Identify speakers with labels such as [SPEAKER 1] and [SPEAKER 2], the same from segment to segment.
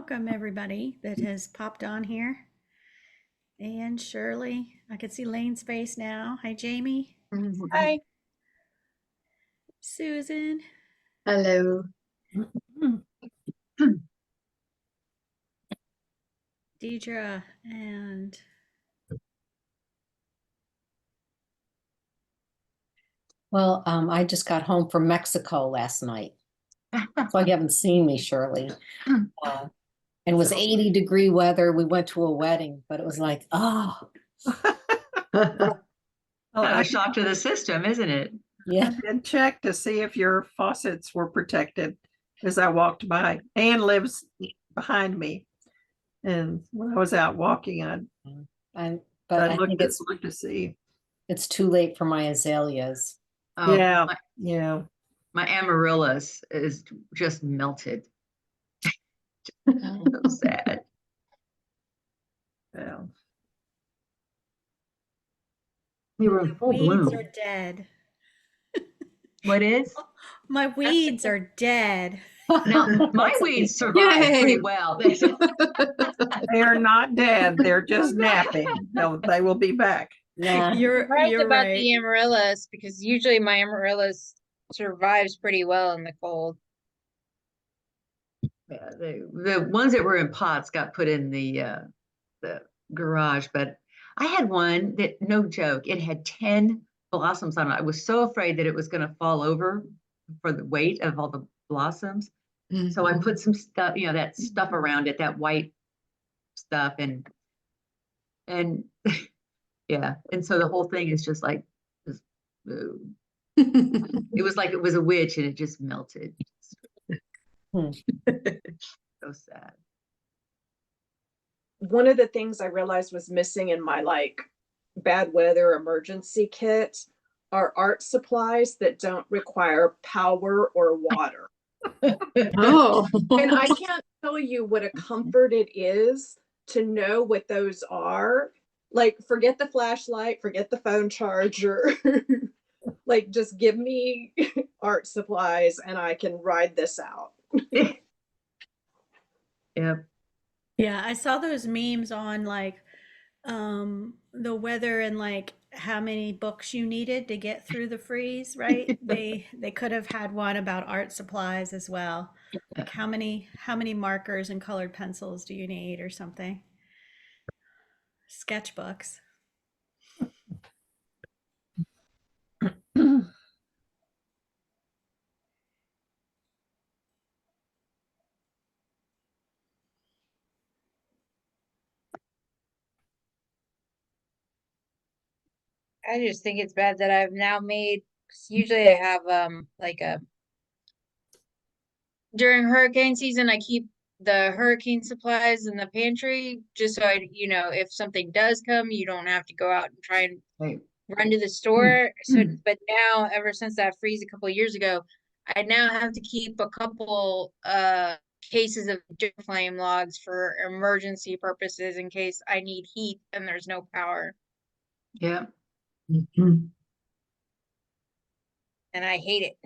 [SPEAKER 1] welcome everybody that has popped on here. And Shirley, I can see Lane's face now. Hi, Jamie.
[SPEAKER 2] Hi.
[SPEAKER 1] Susan.
[SPEAKER 3] Hello.
[SPEAKER 1] Deidre and
[SPEAKER 4] Well, I just got home from Mexico last night, so you haven't seen me, Shirley. And it was 80-degree weather. We went to a wedding, but it was like, oh,
[SPEAKER 3] Kind of
[SPEAKER 2] I
[SPEAKER 3] a shock to the system, isn't it?
[SPEAKER 4] yeah.
[SPEAKER 2] did check to see if your faucets were protected as I walked by. Anne lives behind me. And when I was out walking,
[SPEAKER 4] But
[SPEAKER 2] I
[SPEAKER 4] I
[SPEAKER 2] looked
[SPEAKER 4] think
[SPEAKER 2] to see.
[SPEAKER 4] it's too late for my azaleas.
[SPEAKER 3] Oh,
[SPEAKER 2] Yeah,
[SPEAKER 3] my,
[SPEAKER 2] yeah.
[SPEAKER 3] my amaryllis is just melted. So sad.
[SPEAKER 2] Yeah.
[SPEAKER 3] We were in full
[SPEAKER 1] weeds
[SPEAKER 3] bloom.
[SPEAKER 1] are dead.
[SPEAKER 3] What is?
[SPEAKER 1] My weeds are dead.
[SPEAKER 3] No, my weeds survived pretty well.
[SPEAKER 2] They are not dead. They're just napping. No, they will be back.
[SPEAKER 4] Nah.
[SPEAKER 1] You're
[SPEAKER 5] About
[SPEAKER 1] right.
[SPEAKER 5] the amaryllis because usually my amaryllis survives pretty well in the cold.
[SPEAKER 3] Yeah, the ones that were in pots got put in the garage, but I had one that, no joke, it had 10 blossoms on it. I was so afraid that it was going to fall over for the weight of all the blossoms. So I put some stuff, that stuff around it, that white stuff, and yeah, and so the whole thing is just like just, it was like it was a witch and it just melted. So sad.
[SPEAKER 6] One of the things I realized was missing in my bad weather emergency kit are art supplies that don't require power or water.
[SPEAKER 3] Oh,
[SPEAKER 6] And I can't tell you what a comfort it is to know what those are. Like, forget the flashlight, forget the phone charger. Like, just give me art supplies and I can ride this out.
[SPEAKER 3] Yep.
[SPEAKER 1] Yeah, I saw those memes on the weather and how many books you needed to get through the freeze, right? They could have had one about art supplies as well. Like how many markers and colored pencils do you need or something? Sketchbooks.
[SPEAKER 5] I just think it's bad that I've now made, 'cause usually I have during hurricane season I keep the hurricane supplies in the pantry just so if something does come, you don't have to go out and try and
[SPEAKER 3] Right.
[SPEAKER 5] run to the store. So but now ever since that freeze a couple of years ago, I now have to keep a couple cases of flame logs for emergency purposes in case I need heat and there's no power.
[SPEAKER 3] Yeah.
[SPEAKER 5] And I hate it.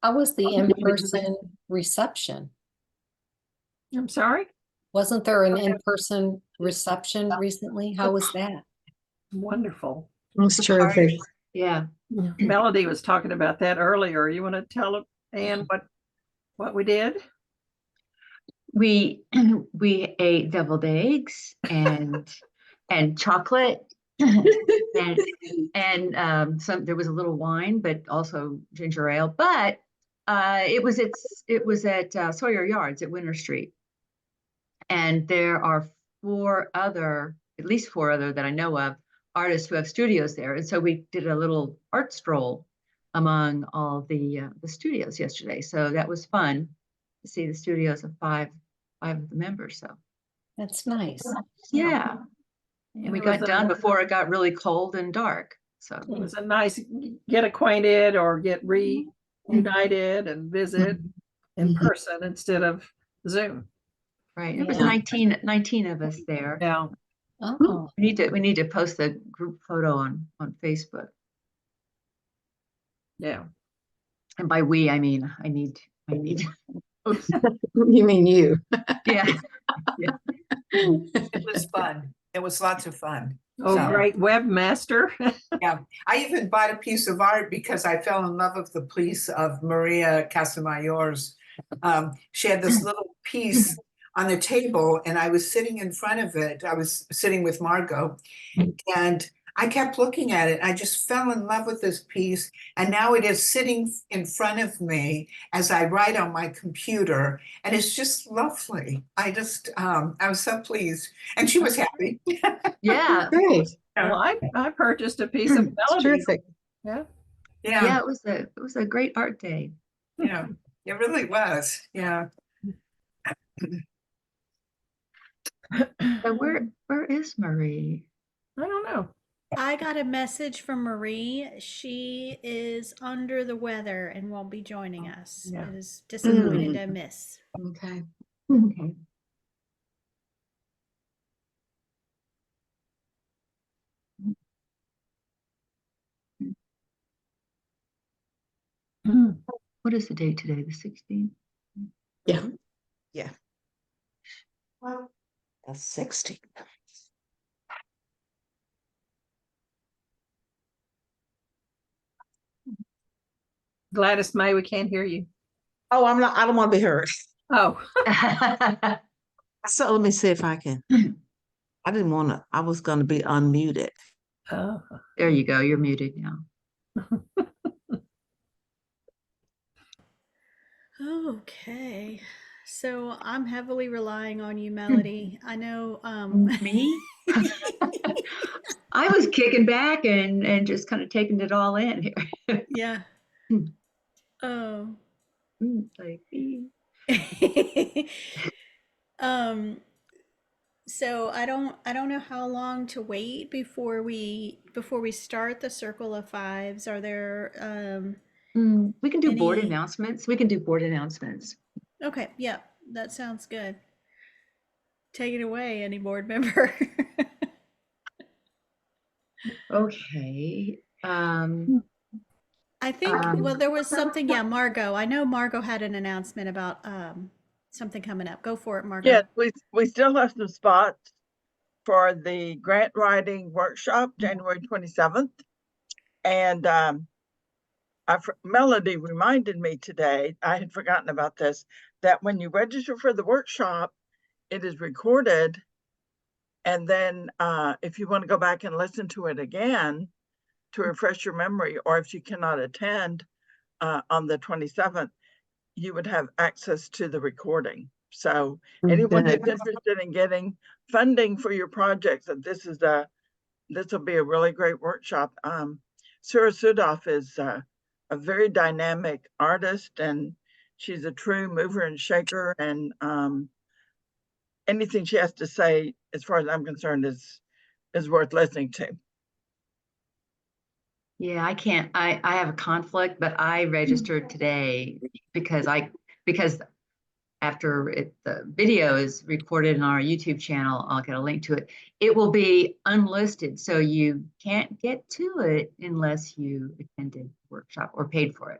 [SPEAKER 4] How was the in-person reception?
[SPEAKER 2] I'm sorry.
[SPEAKER 4] Wasn't there an in-person reception recently? How was that?
[SPEAKER 2] Wonderful.
[SPEAKER 3] That's terrific. Yeah.
[SPEAKER 2] Melody was talking about that earlier. You want to tell Anne what we did?
[SPEAKER 3] We ate deviled eggs and chocolate and some, there was a little wine, but also ginger ale. But it was at Sawyer Yards at Winter Street, and there are at least four other that I know of, artists who have studios there, and so we did a little art stroll among all the studios yesterday. So that was fun to see the studios of five of the members. So
[SPEAKER 4] That's nice.
[SPEAKER 3] yeah. And we got done before it got really cold and dark. So
[SPEAKER 2] it was a nice get acquainted or get reunited and visit. in person instead of Zoom.
[SPEAKER 3] Right. There was
[SPEAKER 4] Yeah.
[SPEAKER 3] 19 of us there.
[SPEAKER 2] Yeah.
[SPEAKER 4] Oh,
[SPEAKER 3] We need to post the group photo on Facebook.
[SPEAKER 2] Yeah.
[SPEAKER 3] And by we, I mean I need. Oops.
[SPEAKER 7] You mean you?
[SPEAKER 3] Yeah.
[SPEAKER 8] It was fun. It was lots of fun.
[SPEAKER 2] Oh,
[SPEAKER 8] So,
[SPEAKER 2] great webmaster.
[SPEAKER 8] yeah. I even bought a piece of art because I fell in love with the piece of Maria Casamayor's. She had this little piece on the table, and I was sitting in front of it. I was sitting with Margot, and I kept looking at it. I just fell in love with this piece, and now it is sitting in front of me as I write on my computer, and it's just lovely. I was so pleased, and she was happy.
[SPEAKER 3] Yeah.
[SPEAKER 7] Great.
[SPEAKER 2] Well, I purchased a piece of
[SPEAKER 7] It's
[SPEAKER 2] melody.
[SPEAKER 7] terrific.
[SPEAKER 2] Yeah.
[SPEAKER 3] Yeah.
[SPEAKER 8] Yeah,
[SPEAKER 3] It was a great art day.
[SPEAKER 8] yeah, it really was. Yeah.
[SPEAKER 3] So where is Marie?
[SPEAKER 2] I don't know.
[SPEAKER 1] I got a message from Marie. She is under the weather and won't be joining us.
[SPEAKER 2] Yeah.
[SPEAKER 1] It is disappointed to miss.
[SPEAKER 7] Okay.
[SPEAKER 3] Okay. What is the date today? The 16th?
[SPEAKER 7] Yeah.
[SPEAKER 8] Yeah. Well, that's 16.
[SPEAKER 2] Gladys May, we can't hear you.
[SPEAKER 7] Oh, I'm not, I don't want to be heard.
[SPEAKER 2] Oh,
[SPEAKER 9] So let me see if I can. I didn't want to, I was going to be unmuted.
[SPEAKER 2] oh.
[SPEAKER 3] There you go. You're muted now.
[SPEAKER 1] Okay. So I'm heavily relying on you, Melody. I know
[SPEAKER 3] Me? I was kicking back and just kind of taking it all in here.
[SPEAKER 1] yeah.
[SPEAKER 3] Hmm.
[SPEAKER 1] Oh.
[SPEAKER 3] Like,
[SPEAKER 1] um so I don't know how long to wait before we start the Circle of Fives. Are there
[SPEAKER 3] we can do board
[SPEAKER 1] Any-
[SPEAKER 3] announcements. We can do board announcements.
[SPEAKER 1] okay, yeah, that sounds good. Take it away, any board member.
[SPEAKER 3] Okay.
[SPEAKER 1] I think well there was something, yeah, Margot. I know Margot had an announcement about something coming up. Go for it, Margot.
[SPEAKER 10] Yes, we still have some spots for the grant writing workshop, January 27th. And Melody reminded me today, I had forgotten about this, that when you register for the workshop, it is recorded. And then if you want to go back and listen to it again to refresh your memory, or if you cannot attend on the 27th, you would have access to the recording. So anyone
[SPEAKER 9] Good.
[SPEAKER 10] who's interested in getting funding for your projects, that this will be a really great workshop. Sura Sudoff is a very dynamic artist, and she's a true mover and shaker, and anything she has to say, as far as I'm concerned, is worth listening to.
[SPEAKER 3] Yeah, I can't, I have a conflict, but I registered today because after the video is recorded on our YouTube channel, I'll get a link to it. It will be unlisted, so you can't get to it unless you attended the workshop or paid for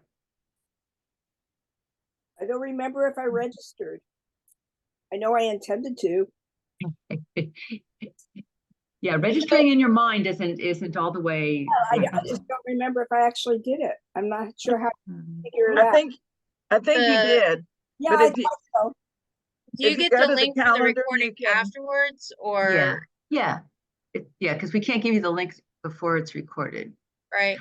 [SPEAKER 11] I don't remember if I registered. I know I intended to.
[SPEAKER 3] it. Yeah, registering in your mind isn't all the way.
[SPEAKER 11] I just don't remember if I actually did it. I'm not sure how to figure it
[SPEAKER 10] I
[SPEAKER 11] out.
[SPEAKER 10] think you did.
[SPEAKER 11] Yeah,
[SPEAKER 10] but
[SPEAKER 11] I
[SPEAKER 10] if you-
[SPEAKER 11] thought so.
[SPEAKER 5] Do you
[SPEAKER 10] If you
[SPEAKER 5] get
[SPEAKER 10] go
[SPEAKER 5] the
[SPEAKER 10] to the
[SPEAKER 5] link for the
[SPEAKER 10] calendar, you
[SPEAKER 5] recording
[SPEAKER 10] can-
[SPEAKER 5] afterwards, or
[SPEAKER 3] Yeah, because we can't give you the links before it's recorded.
[SPEAKER 5] right?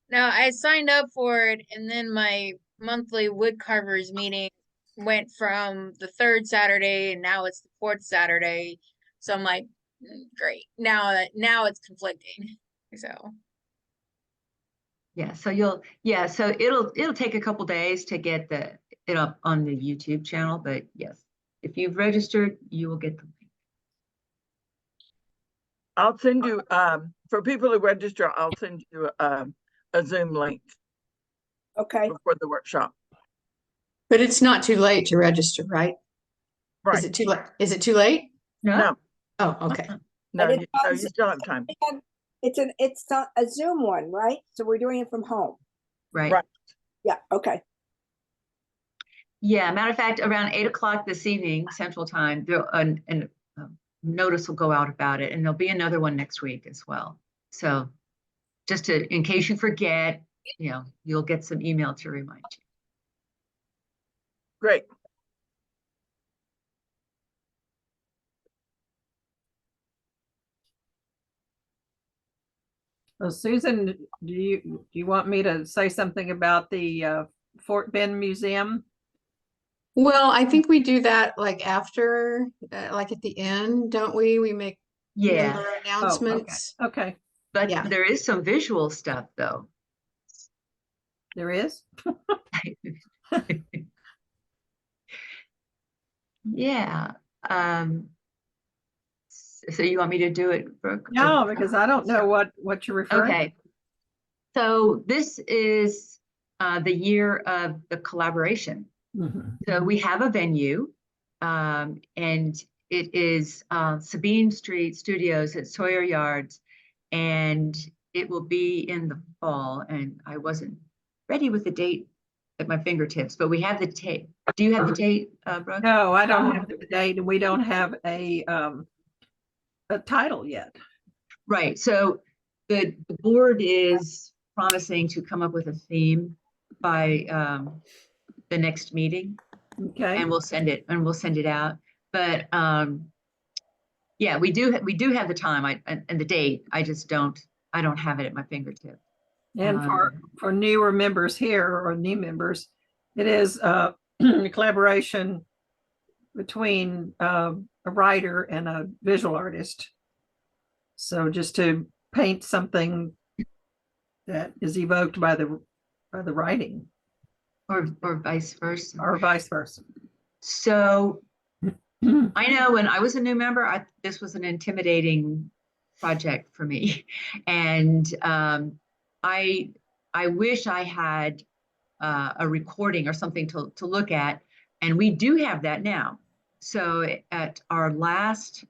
[SPEAKER 5] Now I signed up for it, and then my monthly woodcarvers meeting went from the third Saturday, and now it's the fourth Saturday. So I'm like, great. Now it's conflicting. So
[SPEAKER 3] Yeah, so so it'll take a couple days to get it up on the YouTube channel, but yes, if you've registered, you will get the
[SPEAKER 10] I'll send you, for people who register, I'll send you a Zoom link
[SPEAKER 11] Okay.
[SPEAKER 10] for the workshop.
[SPEAKER 12] But it's not too late to register, right?
[SPEAKER 10] Right.
[SPEAKER 12] Is it too late? Is it too late?
[SPEAKER 10] No,
[SPEAKER 12] Oh, okay.
[SPEAKER 10] no,
[SPEAKER 11] And
[SPEAKER 10] you,
[SPEAKER 11] it's
[SPEAKER 10] no,
[SPEAKER 11] on
[SPEAKER 10] you still have time.
[SPEAKER 11] it's not a Zoom one, right? So we're doing it from home.
[SPEAKER 3] Right.
[SPEAKER 10] Right.
[SPEAKER 11] Yeah, okay.
[SPEAKER 3] Yeah, matter of fact, around 8 o'clock this evening, Central Time, there notice will go out about it, and there'll be another one next week as well. So just in case you forget, you'll get some email to remind you.
[SPEAKER 10] Great.
[SPEAKER 2] So Susan, do you want me to say something about the Fort Bend Museum?
[SPEAKER 12] Well, I think we do that like after, like at the end, don't we? We make
[SPEAKER 3] Yeah,
[SPEAKER 12] member announcements.
[SPEAKER 2] Oh, okay.
[SPEAKER 3] but
[SPEAKER 12] Yeah.
[SPEAKER 3] there is some visual stuff though.
[SPEAKER 2] There is?
[SPEAKER 3] Yeah. So you want me to do it, Brooke?
[SPEAKER 2] No, because I don't know what you're referring to.
[SPEAKER 3] Okay. So this is the year of the collaboration.
[SPEAKER 2] Mhm.
[SPEAKER 3] So we have a venue, and it is Sabine Street Studios at Sawyer Yards, and it will be in the fall. And I wasn't ready with the date at my fingertips, but we have the date. Do you have the date, Brooke?
[SPEAKER 2] No, I don't have the date, and we don't have a title yet.
[SPEAKER 3] Right. So the board is promising to come up with a theme by the next meeting,
[SPEAKER 2] Okay.
[SPEAKER 3] and we'll send it out. But yeah, we do have the time and the date. I don't have it at my fingertips.
[SPEAKER 2] And for newer members here or new members, it is a collaboration between a writer and a visual artist. So just to paint something that is evoked by the writing,
[SPEAKER 3] or vice versa.
[SPEAKER 2] or vice versa.
[SPEAKER 3] So I know when I was a new member, this was an intimidating project for me, and I wish I had a recording or something to look at, and we do have that now. So at our last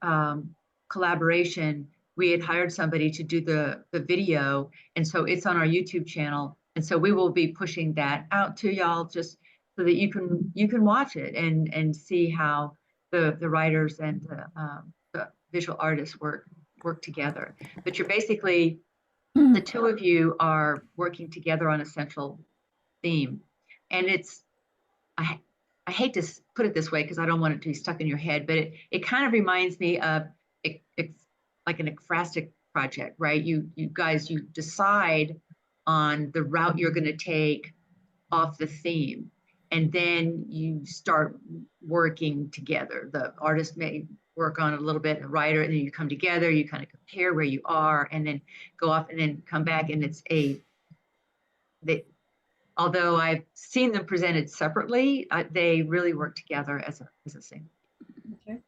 [SPEAKER 3] collaboration, we had hired somebody to do the video, and so it's on our YouTube channel, and so we will be pushing that out to y'all just so that you can watch it and see how the writers and the visual artists work together. But you're basically, the two of you are working together on a central theme, and I hate to put it this way because I don't want it to be stuck in your head, but it kind of reminds me of like an ekphrastic project, right? You guys, you decide on the route you're going to take off the theme, and then you start working together. The artist may work on a little bit, the writer, and then you come together, you kind of compare where you are, and then go off and then come back, and although I've seen them presented separately, they really work together as a single.
[SPEAKER 2] Okay.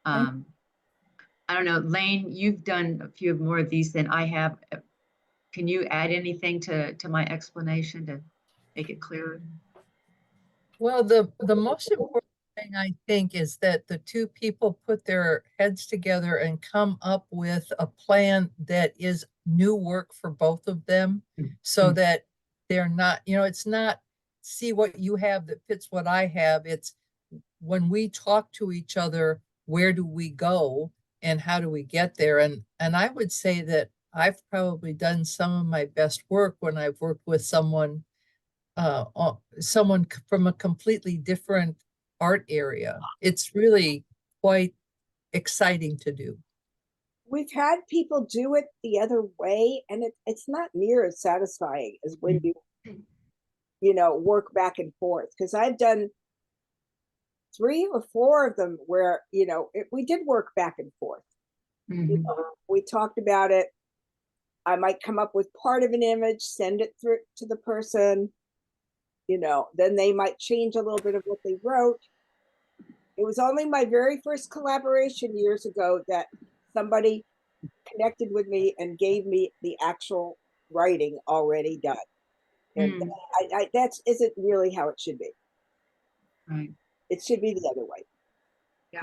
[SPEAKER 3] I don't know, Lane, you've done a few more of these than I have. Can you add anything to my explanation to make it clearer?
[SPEAKER 13] Well, the most important thing I think is that the two people put their heads together and come up with a plan that is new work for both of them, so that they're not, it's not see what you have that fits what I have. It's when we talk to each other, where do we go and how do we get there? And I would say that I've probably done some of my best work when I've worked with someone from a completely different art area. It's really quite exciting to do.
[SPEAKER 11] We've had people do it the other way, and it's not near as satisfying as when you work back and forth. Because I've done 3 or 4 of them where we did work back and forth. We talked about it. I might come up with part of an image, send it through to the person. Then they might change a little bit of what they wrote. It was only my very first collaboration years ago that somebody connected with me and gave me the actual writing already done. And that isn't really how it should be.
[SPEAKER 3] Right.
[SPEAKER 11] It should be the other way.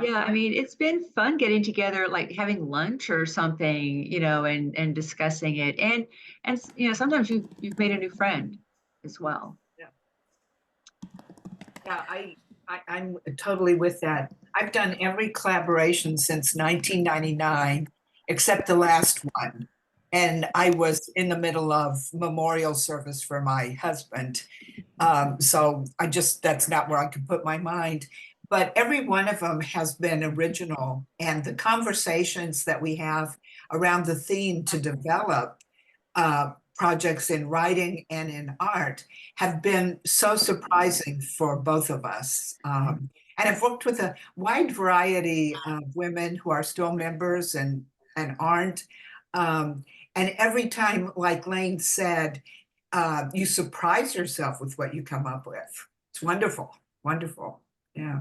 [SPEAKER 3] Yeah, I mean, it's been fun getting together, like having lunch or something, you know, and discussing it. And you know, sometimes you've made a new friend as well.
[SPEAKER 8] Yeah, I'm totally with that. I've done every collaboration since 1999, except the last one. And I was in the middle of memorial service for my husband. So that's not where I could put my mind. But every one of them has been original. And the conversations that we have around the theme to develop projects in writing and in art have been so surprising for both of us. And I've worked with a wide variety of women who are still members and aren't. And every time, like Lane said, you surprise yourself with what you come up with. It's wonderful, wonderful. Yeah.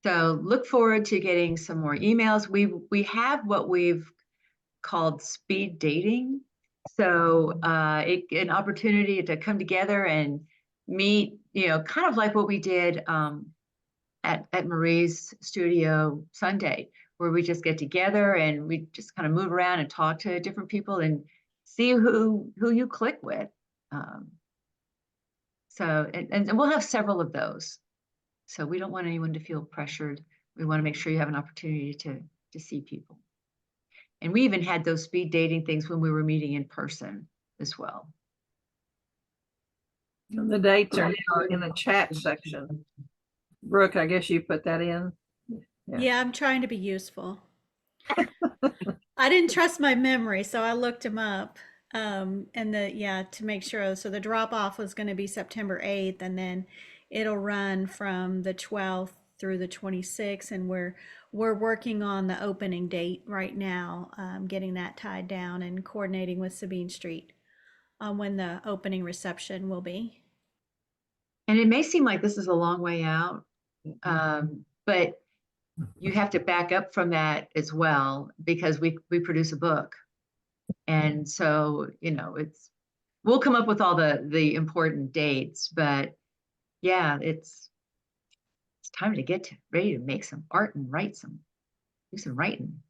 [SPEAKER 3] So look forward to getting some more emails. We have what we've called speed dating. So an opportunity to come together and meet, you know, kind of like what we did at Marie's studio Sunday, where we just get together and we just kind of move around and talk to different people and see who you click with. So and we'll have several of those. So we don't want anyone to feel pressured. We want to make sure you have an opportunity to see people. And we even had those speed dating things when we were meeting in person as well.
[SPEAKER 2] And the dates are now in the chat section. Brooke, I guess you put that in.
[SPEAKER 1] Yeah, I'm trying to be useful. I didn't trust my memory, so I looked them up. To make sure. So the drop off was going to be September 8th, and then it'll run from the 12th through the 26th, and we're working on the opening date right now, getting that tied down and coordinating with Sabine Street on when the opening reception will be.
[SPEAKER 3] And it may seem like this is a long way out, but you have to back up from that as well, because we produce a book. And so, you know, we'll come up with all the important dates, but yeah, it's time to get ready to make some art and do some writing.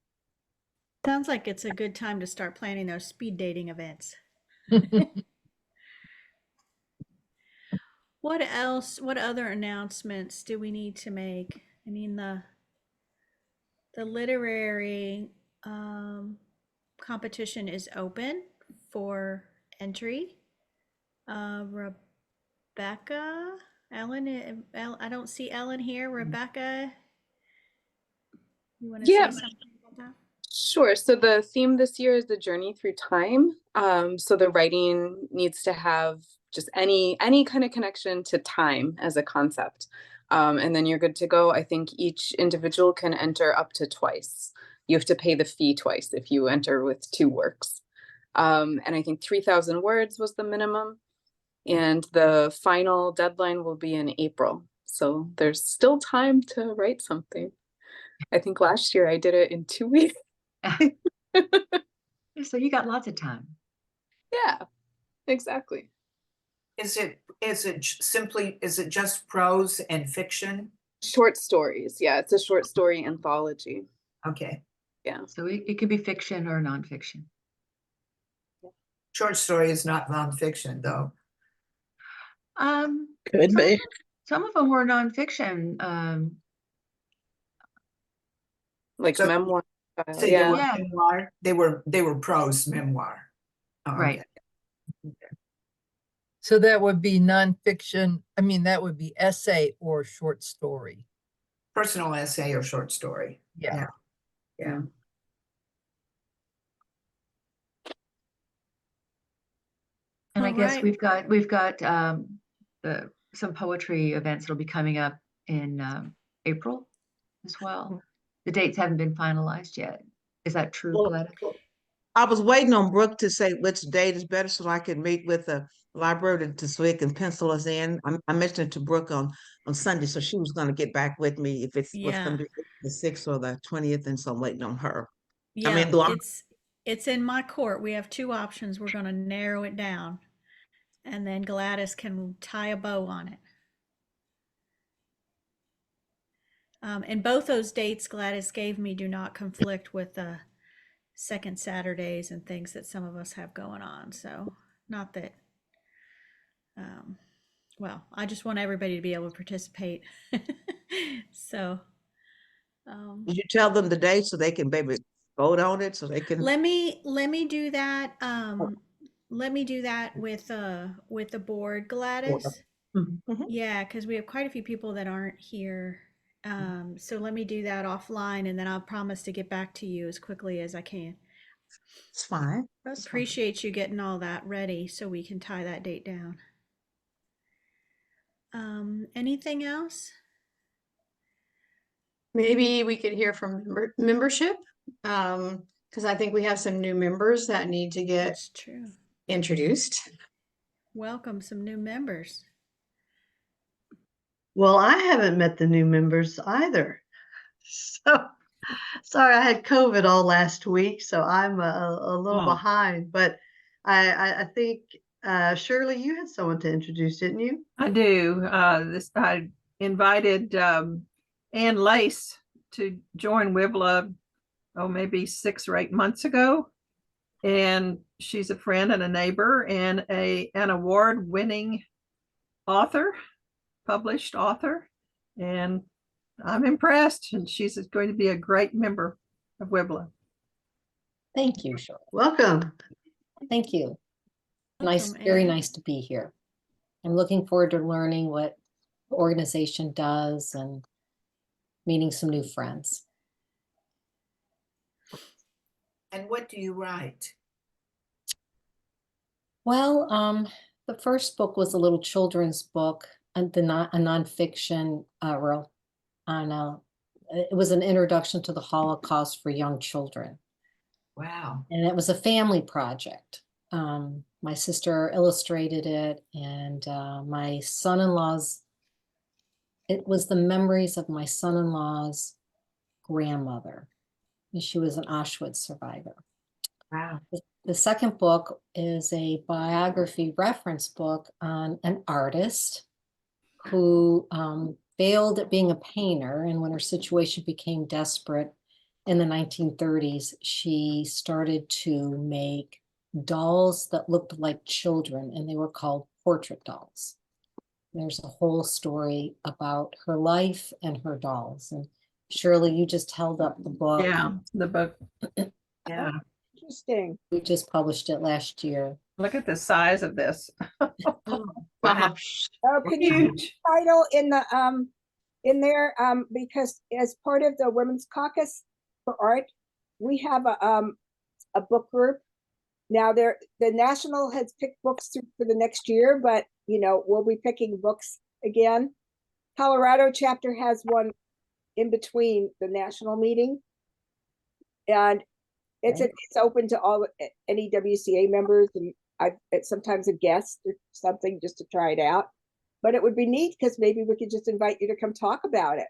[SPEAKER 1] Sounds like it's a good time to start planning those speed dating events. What else? What other announcements do we need to make? I mean, the literary competition is open for entry. Rebecca, Ellen, I don't see Ellen here. Rebecca, you want to say something about that?
[SPEAKER 14] Sure. So the theme this year is the journey through time. So the writing needs to have just any kind of connection to time as a concept. And then you're good to go. I think each individual can enter up to twice. You have to pay the fee twice if you enter with 2 works. And I think 3,000 words was the minimum. And the final deadline will be in April. So there's still time to write something. I think last year I did it in 2 weeks.
[SPEAKER 3] So you got lots of time.
[SPEAKER 14] Yeah, exactly.
[SPEAKER 8] Is it just prose and fiction?
[SPEAKER 14] Short stories. Yeah, it's a short story anthology.
[SPEAKER 8] Okay.
[SPEAKER 14] Yeah.
[SPEAKER 3] So it could be fiction or nonfiction.
[SPEAKER 8] Short story is not nonfiction, though.
[SPEAKER 7] Could be.
[SPEAKER 3] Some of them were nonfiction.
[SPEAKER 14] Like
[SPEAKER 8] So-
[SPEAKER 14] memoir.
[SPEAKER 8] So they
[SPEAKER 14] Yeah.
[SPEAKER 8] were memoir. They were prose memoir. Oh,
[SPEAKER 3] Right.
[SPEAKER 8] okay.
[SPEAKER 13] So that would be nonfiction. I mean, that would be essay or short story.
[SPEAKER 8] Personal essay or short story.
[SPEAKER 13] Yeah.
[SPEAKER 8] Yeah.
[SPEAKER 3] And I
[SPEAKER 1] All
[SPEAKER 3] guess
[SPEAKER 1] right.
[SPEAKER 3] we've got some poetry events that'll be coming up in April as well. The dates haven't been finalized yet. Is that true,
[SPEAKER 9] Well,
[SPEAKER 3] Coletta?
[SPEAKER 9] I was waiting on Brooke to say which date is better so I could meet with the library so it can pencil us in. I mentioned it to Brooke on Sunday, so she was going to get back with me if it's what's going
[SPEAKER 1] Yeah.
[SPEAKER 9] to be the 6th or the 20th, and so I'm waiting on her.
[SPEAKER 1] Yeah,
[SPEAKER 9] I mean,
[SPEAKER 1] it's in my court. We have 2 options. We're going to narrow it down, and then Gladys can tie a bow on it. And both those dates Gladys gave me do not conflict with the second Saturdays and things that some of us have going on. So not that, well, I just want everybody to be able to participate. So,
[SPEAKER 9] Did you tell them the date so they can maybe vote on it so they can?
[SPEAKER 1] let me do that. Let me do that with the board, Gladys.
[SPEAKER 9] Mhm.
[SPEAKER 1] Yeah, because we have quite a few people that aren't here. So let me do that offline, and then I'll promise to get back to you as quickly as I can.
[SPEAKER 7] It's fine. That's fine.
[SPEAKER 1] Appreciate you getting all that ready so we can tie that date down. Anything else?
[SPEAKER 12] Maybe we could hear from membership, because I think we have some new members that need to get
[SPEAKER 1] That's true.
[SPEAKER 12] introduced.
[SPEAKER 1] Welcome some new members.
[SPEAKER 15] Well, I haven't met the new members either. So sorry, I had COVID all last week, so I'm a little behind. But I think Shirley, you had someone to introduce, didn't you?
[SPEAKER 2] I do. I invited Ann Lace to join WiVLA, maybe 6 or 8 months ago. And she's a friend and a neighbor and an award-winning author, published author. And I'm impressed. And she's going to be a great member of WiVLA.
[SPEAKER 4] Thank you, Shirley.
[SPEAKER 15] Welcome.
[SPEAKER 4] Thank you. Nice,
[SPEAKER 1] Welcome,
[SPEAKER 4] very
[SPEAKER 1] Ann.
[SPEAKER 4] nice to be here. I'm looking forward to learning what the organization does and meeting some new friends.
[SPEAKER 8] And what do you write?
[SPEAKER 4] Well, the first book was a little children's book, and a nonfiction it was an introduction to the Holocaust for young children.
[SPEAKER 8] Wow.
[SPEAKER 4] And it was a family project. My sister illustrated it, and my son-in-law's, it was the memories of my son-in-law's grandmother. And she was an Auschwitz survivor.
[SPEAKER 8] Wow.
[SPEAKER 4] The second book is a biography reference book on an artist who failed at being a painter, and when her situation became desperate in the 1930s, she started to make dolls that looked like children, and they were called portrait dolls. There's a whole story about her life and her dolls. And Shirley, you just held up the book.
[SPEAKER 2] Yeah, the book. Yeah.
[SPEAKER 11] Interesting.
[SPEAKER 4] We just published it last year.
[SPEAKER 2] Look at the size of this.
[SPEAKER 7] Gosh.
[SPEAKER 11] Oh, can you put the
[SPEAKER 2] Huge.
[SPEAKER 11] title in there? Because as part of the Women's Caucus for Art, we have a book group. Now the national has picked books for the next year, but we'll be picking books again. Colorado chapter has one in between the national meeting, and it's open to all any WCA members, and it's sometimes a guest or something just to try it out. But it would be neat because maybe we could just invite you to come talk about it.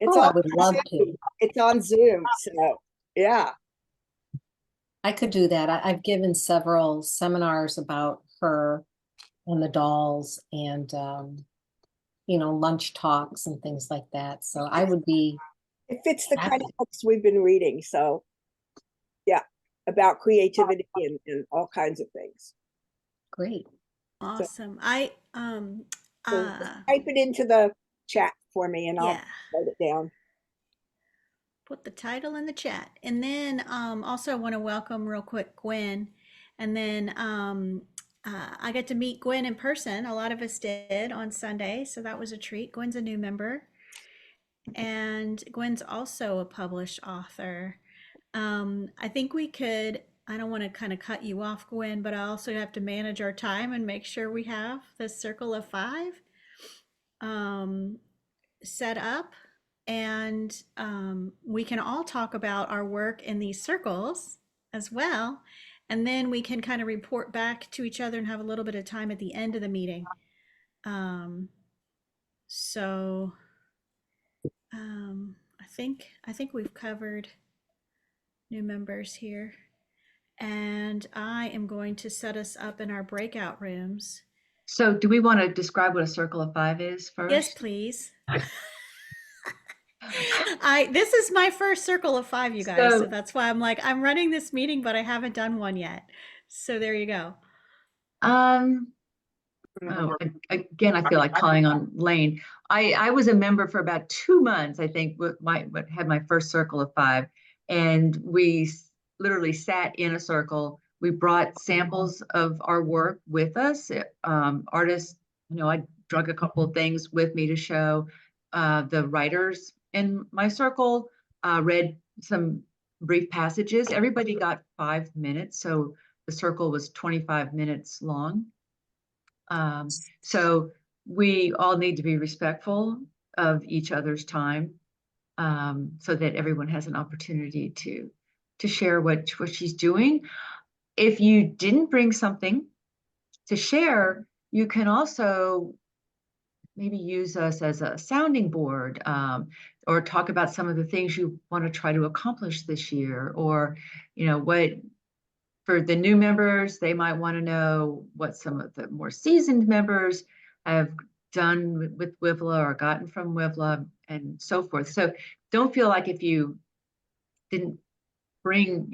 [SPEAKER 11] It's
[SPEAKER 4] I would love to.
[SPEAKER 11] It's on Zoom, so yeah.
[SPEAKER 4] I could do that. I've given several seminars about her and the dolls, and lunch talks and things like that. So I would be.
[SPEAKER 11] It fits the kind of books we've been reading. So yeah, about creativity and all kinds of things.
[SPEAKER 4] Great.
[SPEAKER 1] Awesome.
[SPEAKER 11] So type it into the chat for me and I'll
[SPEAKER 1] yeah.
[SPEAKER 11] write it down.
[SPEAKER 1] Put the title in the chat. And then also I want to welcome real quick Gwen. And then I got to meet Gwen in person. A lot of us did on Sunday, so that was a treat. Gwen's a new member. And Gwen's also a published author. I think we could, I don't want to kind of cut you off, Gwen, but I also have to manage our time and make sure we have the circle of 5 set up. And we can all talk about our work in these circles as well. And then we can kind of report back to each other and have a little bit of time at the end of the meeting. I think we've covered new members here. And I am going to set us up in our breakout rooms.
[SPEAKER 3] So do we want to describe what a circle of 5 is first?
[SPEAKER 1] Yes, please. This is my first circle of 5, you guys. So
[SPEAKER 3] So,
[SPEAKER 1] that's why I'm like, I'm running this meeting, but I haven't done one yet. So there you go.
[SPEAKER 3] um, again, I feel like calling on Lane. I was a member for about 2 months, I think, had my first circle of 5, and we literally sat in a circle. We brought samples of our work with us. Artists, I drug a couple of things with me to show. The writers in my circle read some brief passages. Everybody got 5 minutes, so the circle was 25 minutes long. So we all need to be respectful of each other's time, so that everyone has an opportunity to share what she's doing. If you didn't bring something to share, you can also maybe use us as a sounding board, or talk about some of the things you want to try to accomplish this year, or what. For the new members, they might want to know what some of the more seasoned members have done with WiVLA or gotten from WiVLA and so forth. So don't feel like if you didn't bring,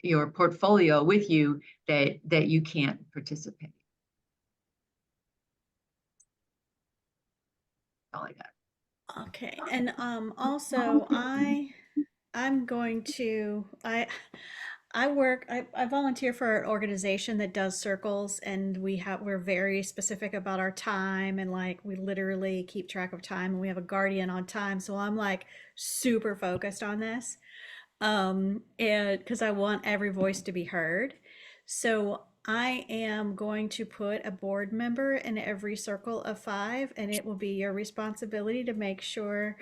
[SPEAKER 3] your portfolio with you that you can't participate. All I got.
[SPEAKER 1] Okay. And also I'm going to I volunteer for an organization that does circles, and we're very specific about our time, and like we literally keep track of time, and we have a guardian on time. So I'm like super focused on this. And because I want every voice to be heard. So I am going to put a board member in every circle of 5, and it will be your responsibility to make sure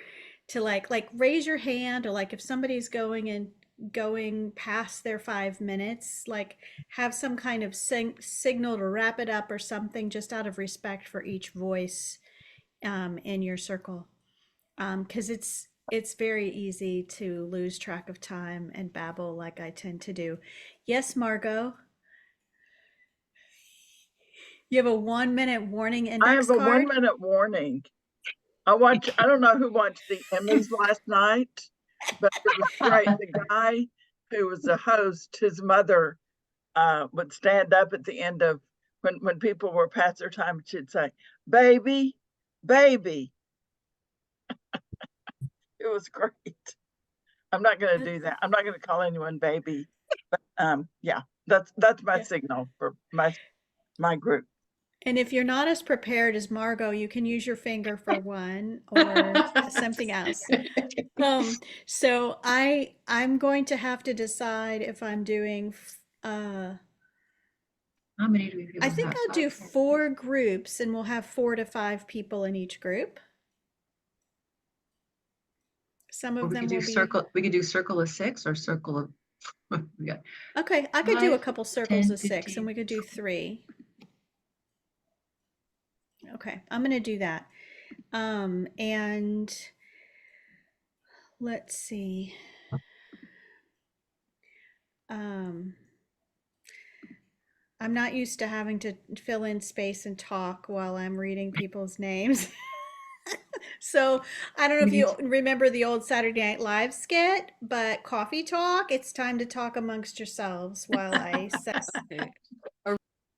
[SPEAKER 1] to like raise your hand, or like if somebody's going past their 5 minutes, like have some kind of signal to wrap it up or something, just out of respect for each voice in your circle. Because it's very easy to lose track of time and babble like I tend to do. Yes, Margot. You have a 1-minute warning
[SPEAKER 10] I
[SPEAKER 1] index
[SPEAKER 10] have a
[SPEAKER 1] card.
[SPEAKER 10] 1-minute warning. I don't know who watched the Emmys last night, but it was great. The guy who was the host, his mother would stand up at the end of when people were past their time, and she'd say, "Baby, baby." It was great. I'm not going to do that. I'm not going to call anyone baby. But yeah, that's my signal for my group.
[SPEAKER 1] And if you're not as prepared as Margot, you can use your finger for one or something else. So I'm going to have to decide if I'm doing
[SPEAKER 3] How many do we
[SPEAKER 1] I
[SPEAKER 3] people
[SPEAKER 1] think
[SPEAKER 3] have?
[SPEAKER 1] I'll do 4 groups, and we'll have 4 to 5 people in each group. Some
[SPEAKER 3] Or
[SPEAKER 1] of
[SPEAKER 3] we
[SPEAKER 1] them
[SPEAKER 3] could do
[SPEAKER 1] will be
[SPEAKER 3] circle. We could do circle of 6 or circle of. We got
[SPEAKER 1] okay. I could do a
[SPEAKER 3] 5,
[SPEAKER 1] couple circles
[SPEAKER 3] 10,
[SPEAKER 1] of 6, and
[SPEAKER 3] 15.
[SPEAKER 1] we could do 3. Okay, I'm gonna do that. And let's see. Um, I'm not used to having to fill in space and talk while I'm reading people's names. So I don't know
[SPEAKER 3] We
[SPEAKER 1] if
[SPEAKER 3] need
[SPEAKER 1] you remember the old Saturday Night Live skit, but coffee talk, it's time to talk amongst yourselves while I set.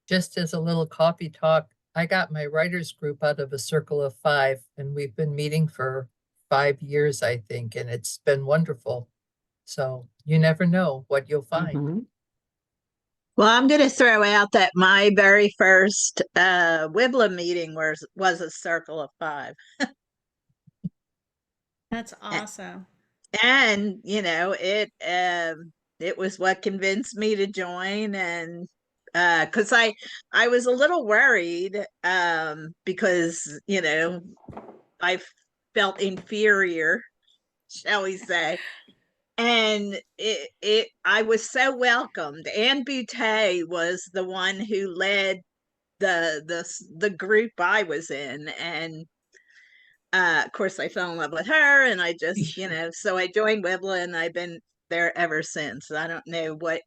[SPEAKER 13] Just as a little coffee talk, I got my writers group out of a circle of 5, and we've been meeting for 5 years, I think, and it's been wonderful. So you never know what you'll find.
[SPEAKER 7] Well, I'm going to throw out that my very first WiVLA meeting was a circle of 5.
[SPEAKER 1] That's awesome.
[SPEAKER 7] And it was what convinced me to join, and because I was a little worried because I felt inferior, shall we say. And I was so welcomed. Anne Boutte was the one who led the group I was in, and of course I fell in love with her, and I just so I joined WiVLA, and I've been there ever since. I don't know what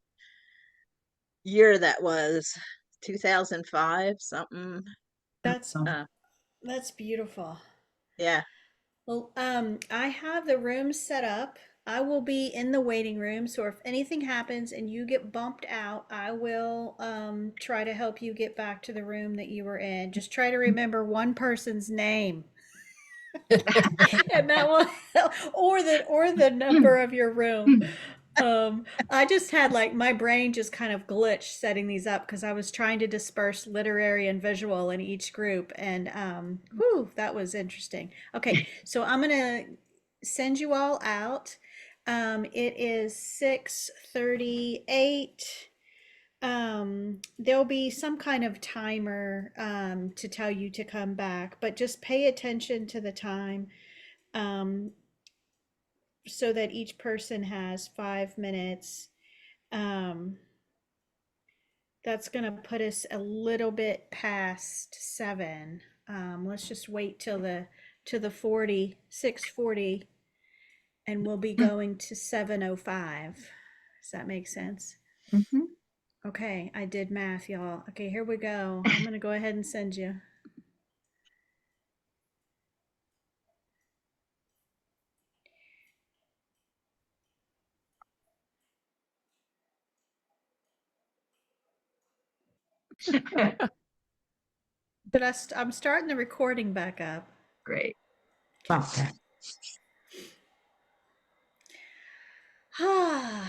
[SPEAKER 7] year that was, 2005 something.
[SPEAKER 1] That's
[SPEAKER 7] uh,
[SPEAKER 1] that's beautiful.
[SPEAKER 7] yeah.
[SPEAKER 1] Well, I have the room set up. I will be in the waiting room, so if anything happens and you get bumped out, I will try to help you get back to the room that you were in. Just try to remember one person's name. And that will or the number of your room. I just had like my brain just kind of glitched setting these up because I was trying to disperse literary and visual in each group, and whew, that was interesting. Okay, so I'm gonna send you all out. It is 6:38. There'll be some kind of timer to tell you to come back, but just pay attention to the time. Um, so that each person has 5 minutes. Um, that's gonna put us a little bit past 7. Let's just wait till the 6:40, and we'll be going to 7:05. Does that make sense?
[SPEAKER 3] Mhm.
[SPEAKER 1] Okay, I did math, y'all. Okay, here we go. I'm gonna go ahead and send you. But I'm starting the recording back up.
[SPEAKER 3] Great.
[SPEAKER 9] Okay.
[SPEAKER 1] I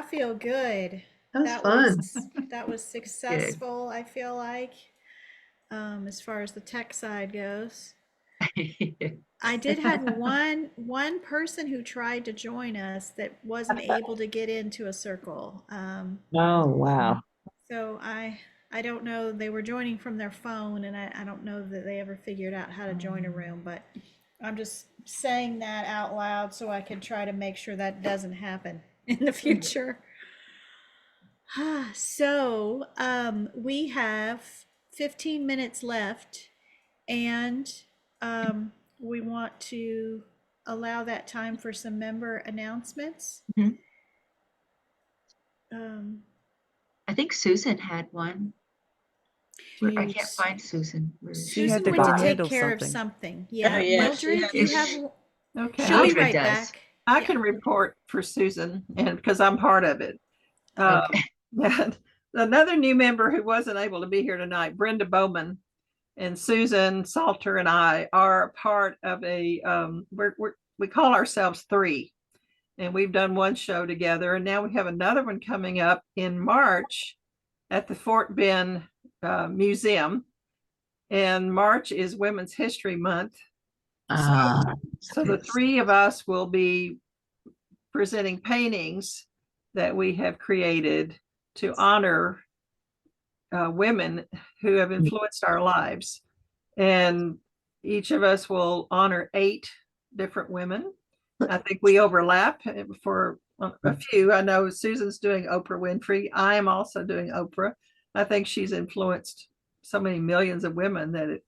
[SPEAKER 1] feel good.
[SPEAKER 15] That was
[SPEAKER 1] That
[SPEAKER 15] fun.
[SPEAKER 1] was successful, I feel like, as far as the tech side goes. I did have one person who tried to join us that wasn't able to get into a circle.
[SPEAKER 9] Oh, wow.
[SPEAKER 1] So I don't know, they were joining from their phone, and I don't know that they ever figured out how to join a room, but I'm just saying that out loud so I can try to make sure that doesn't happen in the future. So, we have 15 minutes left, and we want to allow that time for some member announcements.
[SPEAKER 3] Mhm.
[SPEAKER 1] Um,
[SPEAKER 3] I think Susan had one. I
[SPEAKER 1] dude,
[SPEAKER 3] can't find Susan. Where is
[SPEAKER 16] She had
[SPEAKER 1] Susan
[SPEAKER 16] to
[SPEAKER 1] went
[SPEAKER 16] go
[SPEAKER 1] to take
[SPEAKER 16] handle
[SPEAKER 1] care of
[SPEAKER 16] something.
[SPEAKER 1] something.
[SPEAKER 7] Oh,
[SPEAKER 1] Yeah,
[SPEAKER 7] yeah, she
[SPEAKER 1] Mildred,
[SPEAKER 7] had
[SPEAKER 1] do you
[SPEAKER 7] to-
[SPEAKER 1] have?
[SPEAKER 2] Okay,
[SPEAKER 1] She'll be
[SPEAKER 3] Mildred
[SPEAKER 1] right
[SPEAKER 3] does.
[SPEAKER 1] back.
[SPEAKER 2] I
[SPEAKER 1] Yeah.
[SPEAKER 2] can report for Susan, and because I'm part of it.
[SPEAKER 3] Okay.
[SPEAKER 2] Another new member who wasn't able to be here tonight, Brenda Bowman, and Susan Salter and I are part of a we call ourselves Three, and we've done one show together, and now we have another one coming up in March at the Fort Bend Museum. And March is Women's History Month. So the three of us will be presenting paintings that we have created to honor women who have influenced our lives. And each of us will honor 8 different women. I think we overlap for a few. I know Susan's doing Oprah Winfrey. I am also doing Oprah. I think she's influenced so many millions of women that it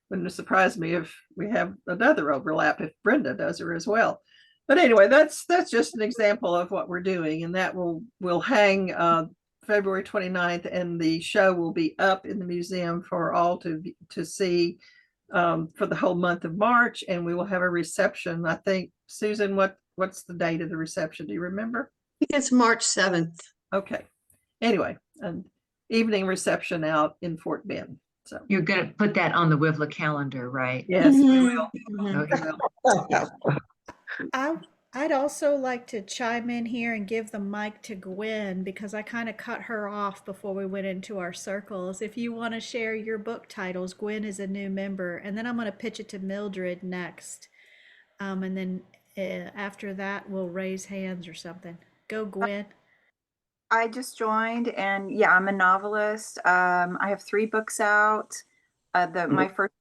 [SPEAKER 2] wouldn't surprise me if we have another overlap if Brenda does her as well. But anyway, that's just an example of what we're doing, and that will hang February 29th, and the show will be up in the museum for all to see for the whole month of March, and we will have a reception. I think, Susan, what's the date of the reception? Do you remember?
[SPEAKER 12] It's March 7th.
[SPEAKER 2] Okay. Anyway, an evening reception out in Fort Bend. So
[SPEAKER 3] You're gonna put that on the WiVLA calendar, right?
[SPEAKER 2] yes, we
[SPEAKER 12] Mhm.
[SPEAKER 2] will.
[SPEAKER 3] Okay.
[SPEAKER 1] I'd also like to chime in here and give the mic to Gwen because I kind of cut her off before we went into our circles. If you want to share your book titles, Gwen is a new member, and then I'm going to pitch it to Mildred next. And then after that, we'll raise hands or something. Go, Gwen.
[SPEAKER 17] I just joined, and yeah, I'm a novelist. I have 3 books out. My first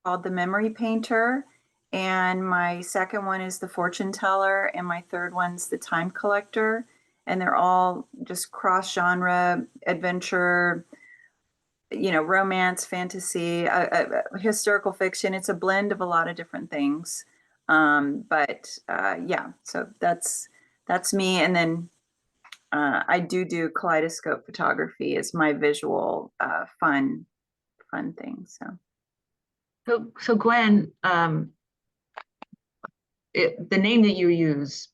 [SPEAKER 17] called The Memory Painter, and my second one is The Fortune Teller, and my third one's The Time Collector. And they're all just cross-genre adventure, romance, fantasy, historical fiction. It's a blend of a lot of different things. Yeah, so that's me. And then I do kaleidoscope photography as my visual fun thing. So
[SPEAKER 3] So Gwen, the name that you use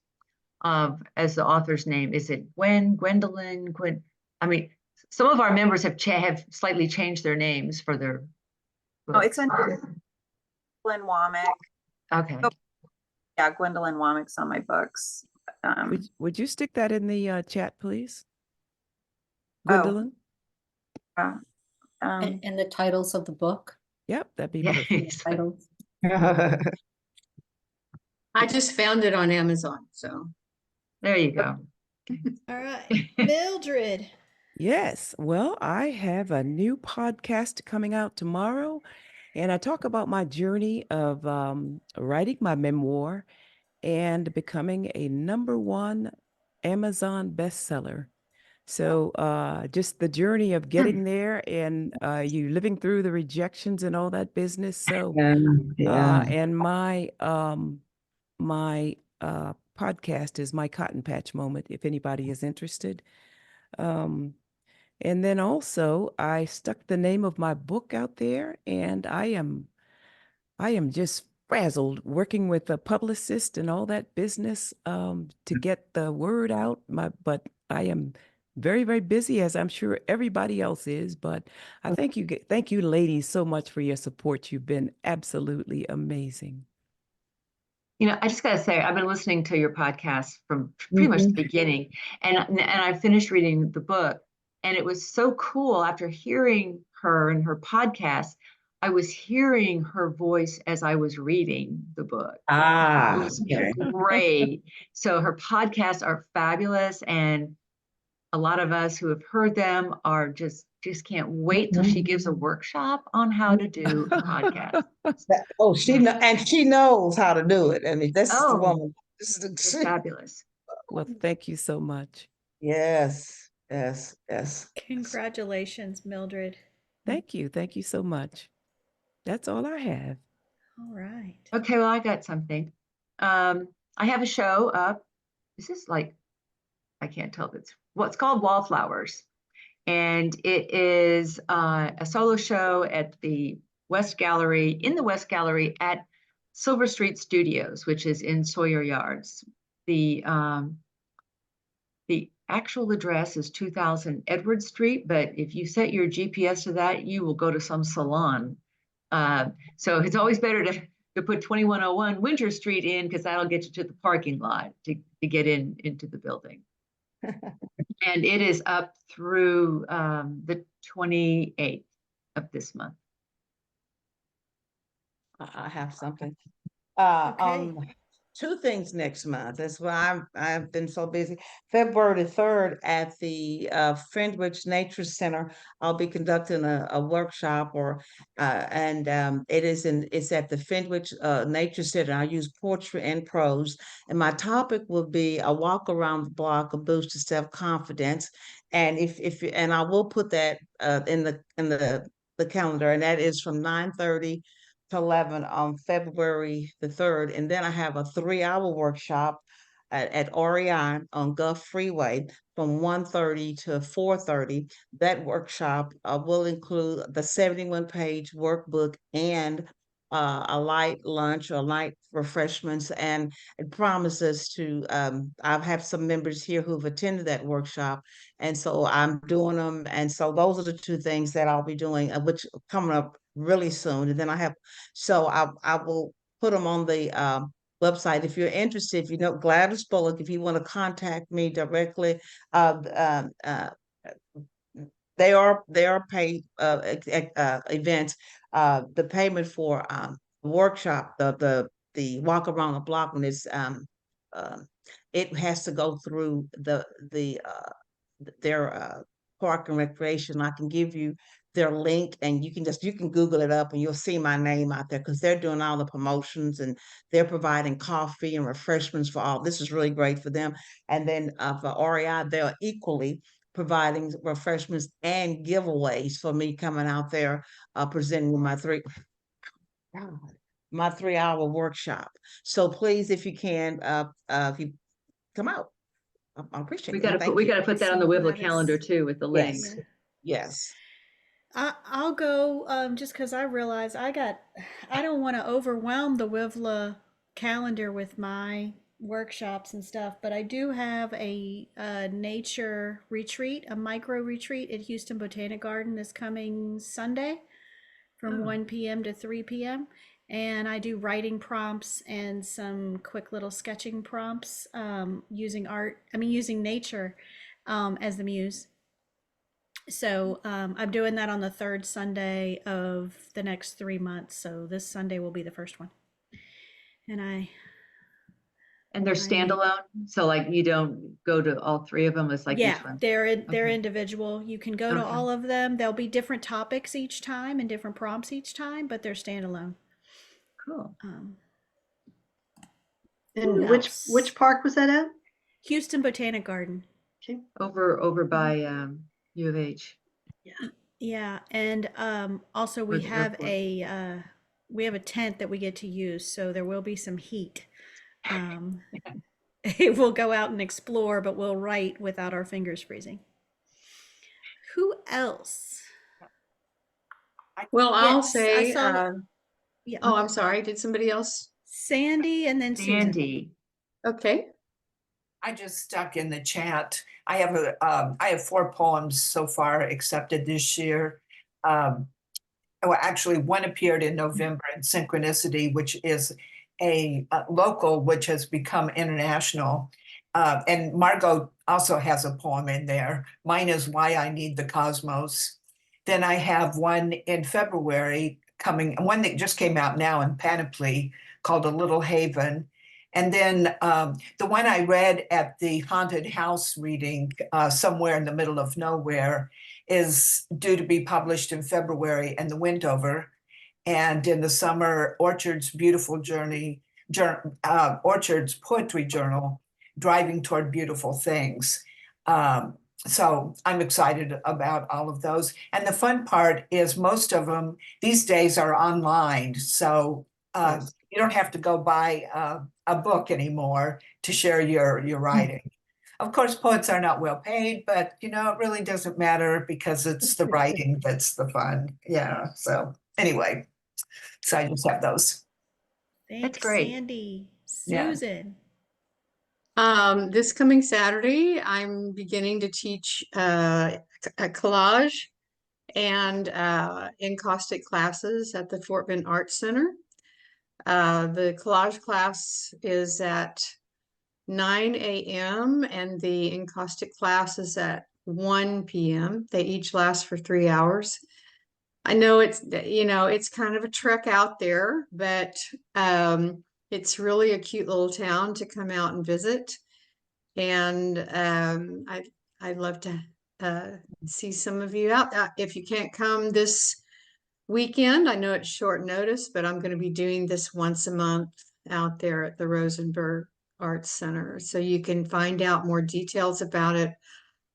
[SPEAKER 3] as the author's name, is it Gwendolyn, I mean, some of our members have slightly changed their names for their
[SPEAKER 17] Oh, it's
[SPEAKER 3] books.
[SPEAKER 17] Gwendolyn Womack.
[SPEAKER 3] Okay.
[SPEAKER 17] Oh, yeah, Gwendolyn Womack's on my books.
[SPEAKER 16] Would you stick that in the chat, please?
[SPEAKER 17] Oh.
[SPEAKER 16] Gwendolyn?
[SPEAKER 4] And the titles of the book?
[SPEAKER 16] Yep, that'd be
[SPEAKER 3] Yeah,
[SPEAKER 16] perfect.
[SPEAKER 4] Titles.
[SPEAKER 12] I just found it on Amazon, so
[SPEAKER 3] there you go.
[SPEAKER 1] All right, Mildred.
[SPEAKER 16] Yes, well, I have a new podcast coming out tomorrow, and I talk about my journey of writing my memoir and becoming a #1 Amazon bestseller. So just the journey of getting there and you living through the rejections and all that business. So and my podcast is My Cotton Patch Moment, if anybody is interested. And then also I stuck the name of my book out there, and I am just frazzled working with a publicist and all that business to get the word out. But I am very, very busy, as I'm sure everybody else is. But I thank you ladies so much for your support. You've been absolutely amazing.
[SPEAKER 3] I just got to say, I've been listening to your podcast from pretty much the beginning, and I finished reading the book, and it was so cool. After hearing her and her podcast, I was hearing her voice as I was reading the book. It was great. So her podcasts are fabulous, and a lot of us who have heard them are just can't wait till she gives a workshop on how to do a podcast.
[SPEAKER 9] Oh, she knows how to do it. I mean, this is the woman. This is
[SPEAKER 3] it's fabulous.
[SPEAKER 16] Well, thank you so much.
[SPEAKER 9] Yes.
[SPEAKER 1] Congratulations, Mildred.
[SPEAKER 16] Thank you so much. That's all I have.
[SPEAKER 1] All right.
[SPEAKER 3] Okay, well, I got something. I have a show up. This is like, I can't tell if it's called Wallflowers. And it is a solo show at the West Gallery, at Silver Street Studios, which is in Sawyer Yards. The actual address is 2000 Edward Street, but if you set your GPS to that, you will go to some salon. So it's always better to put 2101 Winter Street in, because that'll get you to the parking lot to get into the building. And it is up through the 28th of this month.
[SPEAKER 9] I have something.
[SPEAKER 1] Okay.
[SPEAKER 9] Two things next month. That's why I've been so busy. February 3rd at the Friendwich Nature Center, I'll be conducting a workshop, and it's at the Friendwich Nature Center. I use poetry and prose, and my topic will be a walk around the block, a boost to self-confidence. And and I will put that in the calendar, and that is from 9:30 to 11 on February the 3rd. And then I have a 3-hour workshop at REI on Gulf Freeway from 1:30 to 4:30. That workshop will include the 71-page workbook and a light lunch or light refreshments, and it promises to I have some members here who've attended that workshop, and so I'm doing them. And so those are the two things that I'll be doing, which are coming up really soon. And then I will put them on the website. If you're interested, if you know Gladys Bullock, if you want to contact me directly, they are paid events. The payment for workshop, the walk around the block, when it's it has to go through their park and recreation. I can give you their link, and you can Google it up, and you'll see my name out there, because they're doing all the promotions, and they're providing coffee and refreshments for all. This is really great for them. And then for REI, they're equally providing refreshments and giveaways for me coming out there presenting my 3-hour workshop. So please, if you can, if you come out, I appreciate it.
[SPEAKER 3] We got to put that on the WiVLA calendar too, with the links.
[SPEAKER 9] Yes.
[SPEAKER 1] I'll go just because I realize I don't want to overwhelm the WiVLA calendar with my workshops and stuff, but I do have a nature retreat, a micro retreat at Houston Botanic Garden this coming Sunday from 1 p.m. to 3 p.m. And I do writing prompts and some quick little sketching prompts using nature as the muse. So I'm doing that on the third Sunday of the next 3 months. So this Sunday will be the first one. And
[SPEAKER 3] And they're standalone, so like you don't go to all three of them. It's like
[SPEAKER 1] yeah,
[SPEAKER 3] each one.
[SPEAKER 1] they're
[SPEAKER 3] Okay.
[SPEAKER 1] individual. You can go to
[SPEAKER 3] Okay.
[SPEAKER 1] all of them. There'll be different topics each time and different prompts each time, but they're standalone.
[SPEAKER 3] Cool.
[SPEAKER 15] And which
[SPEAKER 1] else?
[SPEAKER 15] park was that at?
[SPEAKER 1] Houston Botanic Garden.
[SPEAKER 15] Okay.
[SPEAKER 3] Over by U of H.
[SPEAKER 1] Yeah, and also
[SPEAKER 3] Or the airport.
[SPEAKER 1] we have a tent that we get to use, so there will be some heat. We'll go out and explore, but we'll write without our fingers freezing. Who else?
[SPEAKER 12] Well, I'll
[SPEAKER 1] Yes, I
[SPEAKER 12] say,
[SPEAKER 1] saw. Yeah,
[SPEAKER 12] oh, I'm sorry. Did somebody else?
[SPEAKER 1] Sandy and then Susan.
[SPEAKER 3] Sandy.
[SPEAKER 12] Okay.
[SPEAKER 8] I just stuck in the chat. I have 4 poems so far accepted this year. Well, actually, one appeared in November in Synchronicity, which is a local, which has become international. And Margot also has a poem in there. Mine is Why I Need the Cosmos. Then I have one in February coming, one that just came out now in Panoply called A Little Haven. And then the one I read at the haunted house reading somewhere in the middle of nowhere is due to be published in February in the Windover. And in the summer, Orchard's Beautiful Journey, Orchard's Poetry Journal, Driving Toward Beautiful Things. So I'm excited about all of those. And the fun part is most of them these days are online. So you don't have to go buy a book anymore to share your writing. Of course, poets are not well paid, but it really doesn't matter because it's the writing that's the fun. Yeah. So anyway, so I just have those.
[SPEAKER 1] Thanks,
[SPEAKER 3] great.
[SPEAKER 1] Sandy.
[SPEAKER 3] Yeah.
[SPEAKER 1] Susan.
[SPEAKER 12] This coming Saturday, I'm beginning to teach a collage and encaustic classes at the Fort Bend Arts Center. The collage class is at 9 a.m. and the encaustic class is at 1 p.m. They each last for 3 hours. I know it's kind of a trek out there, but it's really a cute little town to come out and visit. And I'd love to see some of you out. If you can't come this weekend, I know it's short notice, but I'm going to be doing this once a month out there at the Rosenberg Arts Center. So you can find out more details about it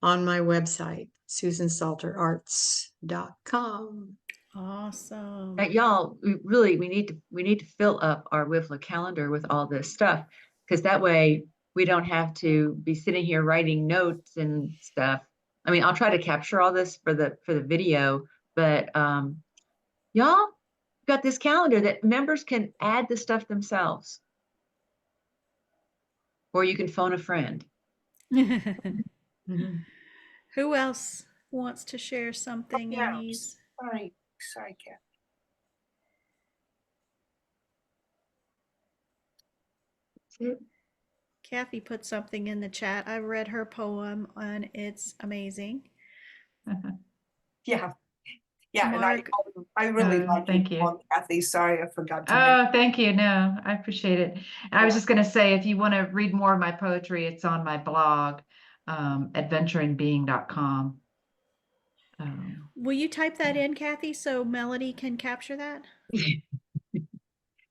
[SPEAKER 12] on my website, susansalterarts.com.
[SPEAKER 1] Awesome.
[SPEAKER 3] Y'all, we need to fill up our WiVLA calendar with all this stuff, because that way we don't have to be sitting here writing notes and stuff. I mean, I'll try to capture all this for the video, but y'all got this calendar that members can add the stuff themselves, or you can phone a friend.
[SPEAKER 1] Who else wants to share something in these?
[SPEAKER 8] Sorry, Kat.
[SPEAKER 1] Kathy put something in the chat. I read her poem and it's amazing.
[SPEAKER 8] Yeah. Yeah,
[SPEAKER 1] Mark,
[SPEAKER 8] and I really like
[SPEAKER 18] thank
[SPEAKER 8] your
[SPEAKER 18] you.
[SPEAKER 8] poem, Kathy. Sorry, I forgot to
[SPEAKER 18] Oh, thank you. No, I appreciate it. I was just going to say, if you want to read more of my poetry, it's on my blog, adventuringbeing.com.
[SPEAKER 1] will you type that in, Kathy, so Melody can capture that?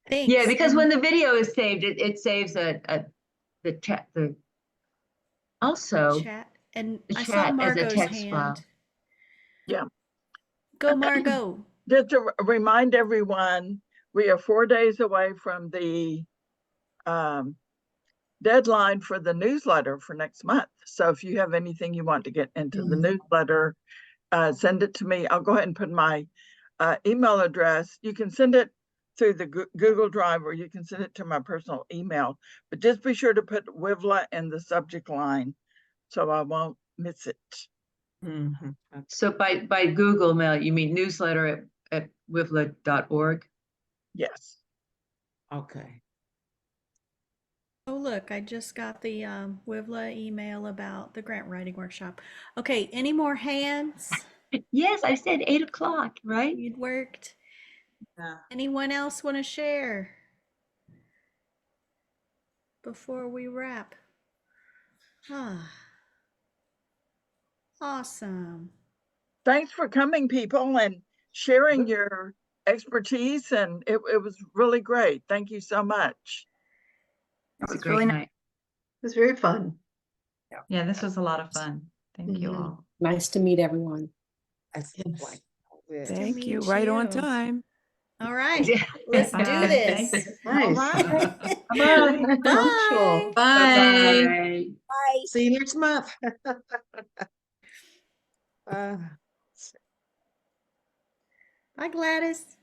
[SPEAKER 1] Thanks.
[SPEAKER 3] Yeah, because when the video is saved, it saves the chat, also
[SPEAKER 1] chat. And
[SPEAKER 3] the
[SPEAKER 1] I saw
[SPEAKER 3] chat as a
[SPEAKER 1] Margot's
[SPEAKER 3] text file.
[SPEAKER 1] hand.
[SPEAKER 10] Yeah.
[SPEAKER 1] Go, Margot.
[SPEAKER 10] Just to remind everyone, we are 4 days away from the deadline for the newsletter for next month. So if you have anything you want to get into the newsletter, send it to me. I'll go ahead and put my email address. You can send it through the Google Drive, or you can send it to my personal email, but just be sure to put WiVLA in the subject line so I won't miss it.
[SPEAKER 3] So by Google Mail, you mean newsletter at wivla.org?
[SPEAKER 10] Yes.
[SPEAKER 9] Okay.
[SPEAKER 1] Oh, look, I just got the WiVLA email about the grant writing workshop. Okay, any more hands?
[SPEAKER 3] Yes, I said 8 o'clock, right?
[SPEAKER 1] You'd worked.
[SPEAKER 7] Yeah.
[SPEAKER 1] Anyone else want to share before we wrap? Ah, awesome.
[SPEAKER 10] Thanks for coming, people, and sharing your expertise. And it was really great. Thank you so much.
[SPEAKER 3] It's a
[SPEAKER 17] It's
[SPEAKER 3] great
[SPEAKER 17] really nice.
[SPEAKER 3] night.
[SPEAKER 15] It was very fun.
[SPEAKER 18] Yeah, this was a lot of fun. Thank you
[SPEAKER 4] Mhm.
[SPEAKER 18] all.
[SPEAKER 4] Nice to meet everyone.
[SPEAKER 9] That's
[SPEAKER 4] Yes.
[SPEAKER 9] like,
[SPEAKER 1] Nice to
[SPEAKER 16] Thank you.
[SPEAKER 1] meet
[SPEAKER 16] Right on
[SPEAKER 1] you.
[SPEAKER 16] time.
[SPEAKER 1] All right,
[SPEAKER 3] Yeah.
[SPEAKER 1] let's do
[SPEAKER 18] Bye.
[SPEAKER 1] this.
[SPEAKER 9] all
[SPEAKER 15] Nice.
[SPEAKER 9] right.
[SPEAKER 1] Bye.
[SPEAKER 15] Punctual.
[SPEAKER 3] Bye.
[SPEAKER 11] Bye.
[SPEAKER 9] See you next month. Uh,
[SPEAKER 1] Bye, Gladys.